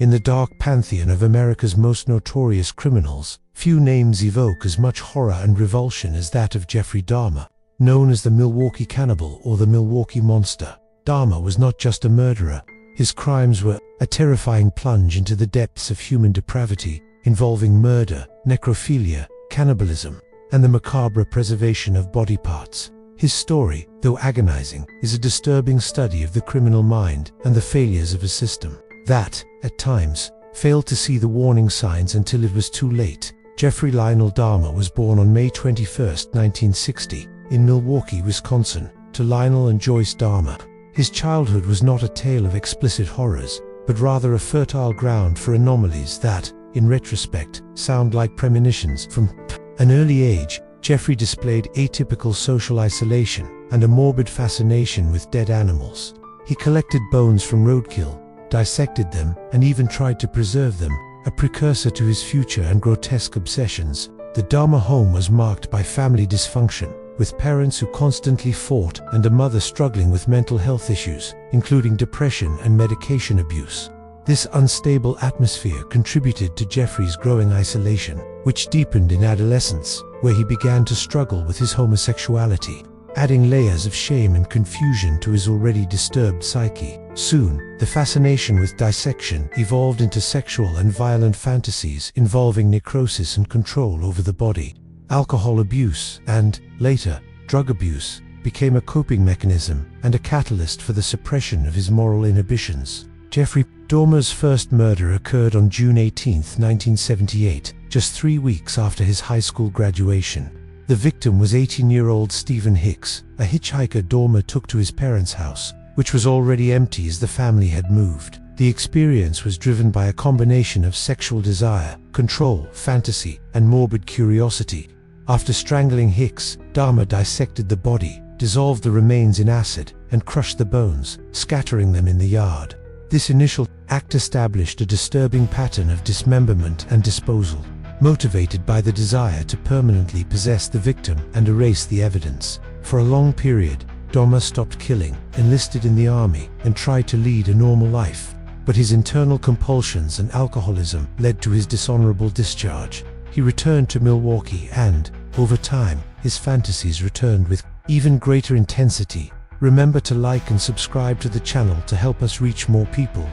In the dark pantheon of America's most notorious criminals, few names evoke as much horror and revulsion as that of Jeffrey Dahmer. Known as the Milwaukee Cannibal or the Milwaukee Monster, Dahmer was not just a murderer. His crimes were a terrifying plunge into the depths of human depravity, involving murder, necrophilia, cannibalism, and the macabre preservation of body parts. His story, though agonizing, is a disturbing study of the criminal mind and the failures of a system that, at times, failed to see the warning signs until it was too late. Jeffrey Lionel Dahmer was born on May 21, 1960, in Milwaukee, Wisconsin, to Lionel and Joyce Dahmer. His childhood was not a tale of explicit horrors, but rather a fertile ground for anomalies that, in retrospect, sound like premonitions. From an early age, Jeffrey displayed atypical social isolation and a morbid fascination with dead animals. He collected bones from roadkill, dissected them, and even tried to preserve them, a precursor to his future and grotesque obsessions. The Dahmer home was marked by family dysfunction, with parents who constantly fought and a mother struggling with mental health issues, including depression and medication abuse. This unstable atmosphere contributed to Jeffrey's growing isolation, which deepened in adolescence, where he began to struggle with his homosexuality, adding layers of shame and confusion to his already disturbed psyche. Soon, the fascination with dissection evolved into sexual and violent fantasies involving necrosis and control over the body. Alcohol abuse and, later, drug abuse became a coping mechanism and a catalyst for the suppression of his moral inhibitions. Jeffrey Dahmer's first murder occurred on June 18, 1978, just 3 weeks after his high school graduation. The victim was 18-year-old Stephen Hicks, a hitchhiker Dahmer took to his parents' house, which was already empty as the family had moved. The experience was driven by a combination of sexual desire, control, fantasy, and morbid curiosity. After strangling Hicks, Dahmer dissected the body, dissolved the remains in acid, and crushed the bones, scattering them in the yard. This initial act established a disturbing pattern of dismemberment and disposal, motivated by the desire to permanently possess the victim and erase the evidence. For a long period, Dahmer stopped killing, enlisted in the army, and tried to lead a normal life. But his internal compulsions and alcoholism led to his dishonorable discharge. He returned to Milwaukee and, over time, his fantasies returned with even greater intensity. Remember to like and subscribe to the channel to help us reach more people.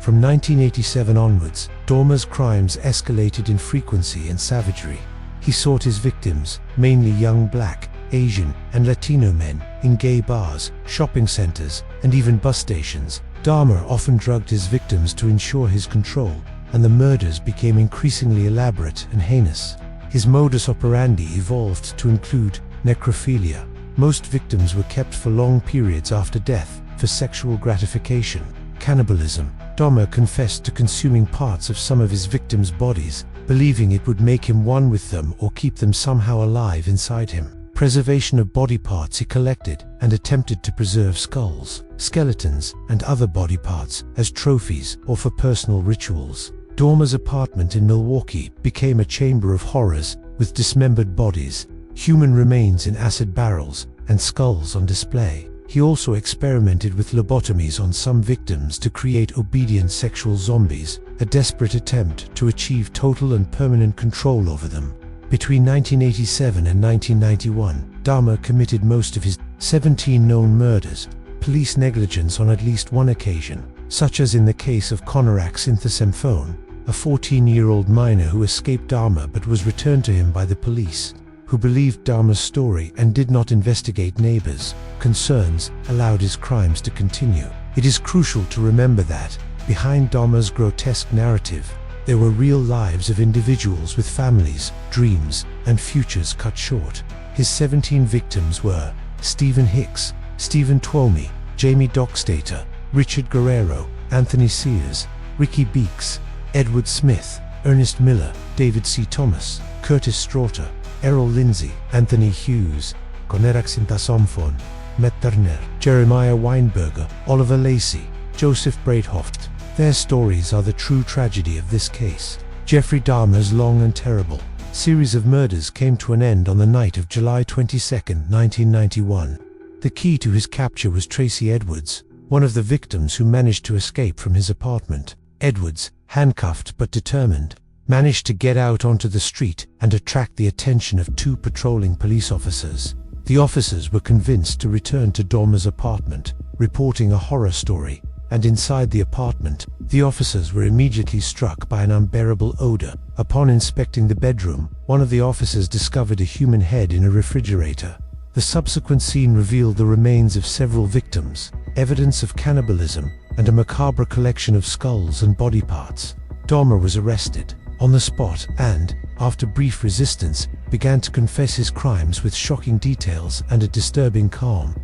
From 1987 onwards, Dahmer's crimes escalated in frequency and savagery. He sought his victims, mainly young Black, Asian, and Latino men, in gay bars, shopping centers, and even bus stations. Dahmer often drugged his victims to ensure his control, and the murders became increasingly elaborate and heinous. His modus operandi evolved to include necrophilia. Most victims were kept for long periods after death for sexual gratification. Cannibalism. Dahmer confessed to consuming parts of some of his victims' bodies, believing it would make him one with them or keep them somehow alive inside him. Preservation of body parts. He collected and attempted to preserve skulls, skeletons, and other body parts as trophies or for personal rituals. Dahmer's apartment in Milwaukee became a chamber of horrors, with dismembered bodies, human remains in acid barrels, and skulls on display. He also experimented with lobotomies on some victims to create obedient sexual zombies, a desperate attempt to achieve total and permanent control over them. Between 1987 and 1991, Dahmer committed most of his 17 known murders. Police negligence on at least one occasion, such as in the case of Conorak Synthesemphone, a 14-year-old minor who escaped Dahmer but was returned to him by the police, who believed Dahmer's story and did not investigate neighbors' concerns, allowed his crimes to continue. It is crucial to remember that, behind Dahmer's grotesque narrative, there were real lives of individuals with families, dreams, and futures cut short. His 17 victims were Stephen Hicks, Stephen Twomey, Jamie Dockstader, Richard Guerrero, Anthony Sears, Ricky Beeks, Edward Smith, Ernest Miller, David C. Thomas, Curtis Straughter, Errol Lindsay, Anthony Hughes, Conorak Synthesemphone, Matt Turner, Jeremiah Weinberger, Oliver Lacey, Joseph Breithoft. Their stories are the true tragedy of this case. Jeffrey Dahmer's long and terrible series of murders came to an end on the night of July 22, 1991. The key to his capture was Tracy Edwards, one of the victims who managed to escape from his apartment. Edwards, handcuffed but determined, managed to get out onto the street and attract the attention of two patrolling police officers. The officers were convinced to return to Dahmer's apartment, reporting a horror story, and inside the apartment, the officers were immediately struck by an unbearable odor. Upon inspecting the bedroom, one of the officers discovered a human head in a refrigerator. The subsequent scene revealed the remains of several victims, evidence of cannibalism, and a macabre collection of skulls and body parts. Dahmer was arrested on the spot and, after brief resistance, began to confess his crimes with shocking details and a disturbing calm.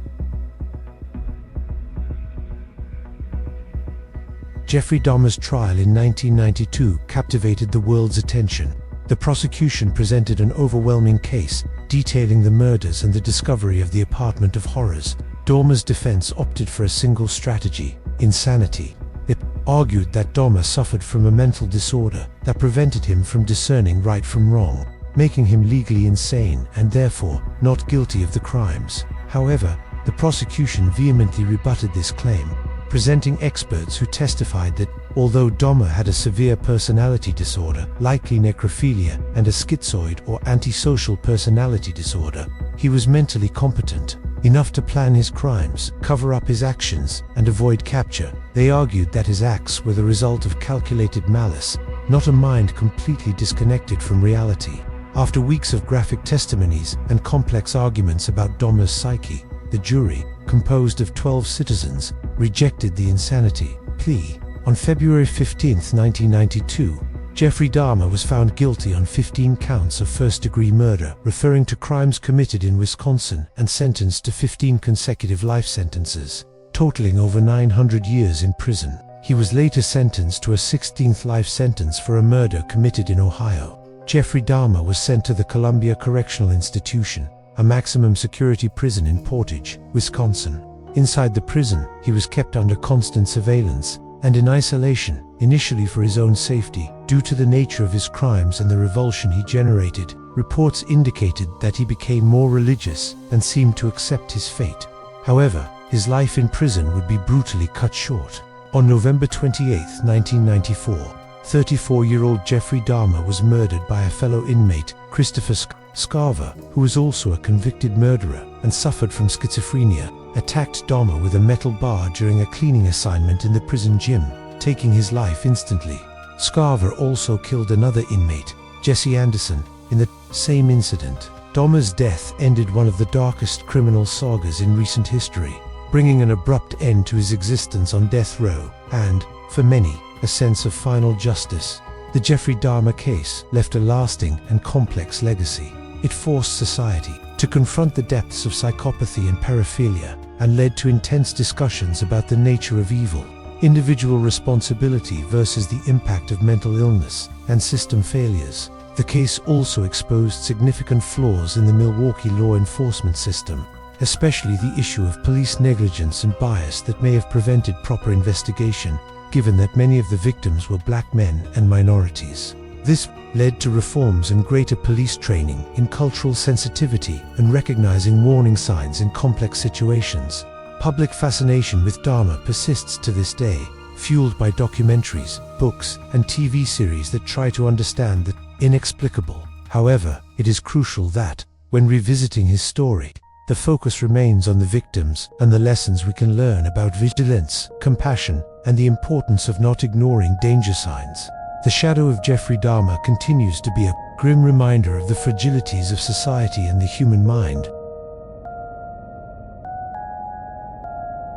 Jeffrey Dahmer's trial in 1992 captivated the world's attention. The prosecution presented an overwhelming case, detailing the murders and the discovery of the apartment of horrors. Dahmer's defense opted for a single strategy: insanity. It argued that Dahmer suffered from a mental disorder that prevented him from discerning right from wrong, making him legally insane and therefore not guilty of the crimes. However, the prosecution vehemently rebutted this claim, presenting experts who testified that, although Dahmer had a severe personality disorder, likely necrophilia, and a schizoid or antisocial personality disorder, he was mentally competent enough to plan his crimes, cover up his actions, and avoid capture. They argued that his acts were the result of calculated malice, not a mind completely disconnected from reality. After weeks of graphic testimonies and complex arguments about Dahmer's psyche, the jury, composed of 12 citizens, rejected the insanity plea. On February 15, 1992, Jeffrey Dahmer was found guilty on 15 counts of first-degree murder, referring to crimes committed in Wisconsin, and sentenced to 15 consecutive life sentences, totaling over 900 years in prison. He was later sentenced to a 16th life sentence for a murder committed in Ohio. Jeffrey Dahmer was sent to the Columbia Correctional Institution, a maximum security prison in Portage, Wisconsin. Inside the prison, he was kept under constant surveillance and in isolation, initially for his own safety. Due to the nature of his crimes and the revulsion he generated, reports indicated that he became more religious and seemed to accept his fate. However, his life in prison would be brutally cut short. On November 28, 1994, 34-year-old Jeffrey Dahmer was murdered by a fellow inmate, Christopher Scarver, who was also a convicted murderer and suffered from schizophrenia, attacked Dahmer with a metal bar during a cleaning assignment in the prison gym, taking his life instantly. Scarver also killed another inmate, Jesse Anderson, in the same incident. Dahmer's death ended one of the darkest criminal sagas in recent history, bringing an abrupt end to his existence on death row and, for many, a sense of final justice. The Jeffrey Dahmer case left a lasting and complex legacy. It forced society to confront the depths of psychopathy and paraphilia, and led to intense discussions about the nature of evil, individual responsibility versus the impact of mental illness, and system failures. The case also exposed significant flaws in the Milwaukee law enforcement system, especially the issue of police negligence and bias that may have prevented proper investigation, given that many of the victims were black men and minorities. This led to reforms and greater police training in cultural sensitivity and recognizing warning signs in complex situations. Public fascination with Dahmer persists to this day, fueled by documentaries, books, and TV series that try to understand the inexplicable. However, it is crucial that, when revisiting his story, the focus remains on the victims and the lessons we can learn about vigilance, compassion, and the importance of not ignoring danger signs. The shadow of Jeffrey Dahmer continues to be a grim reminder of the fragilities of society and the human mind.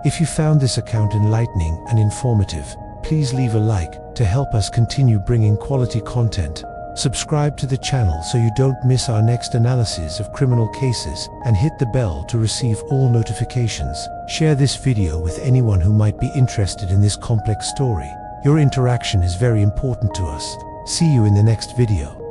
If you found this account enlightening and informative, please leave a like to help us continue bringing quality content. Subscribe to the channel so you don't miss our next analysis of criminal cases, and hit the bell to receive all notifications. Share this video with anyone who might be interested in this complex story. Your interaction is very important to us. See you in the next video.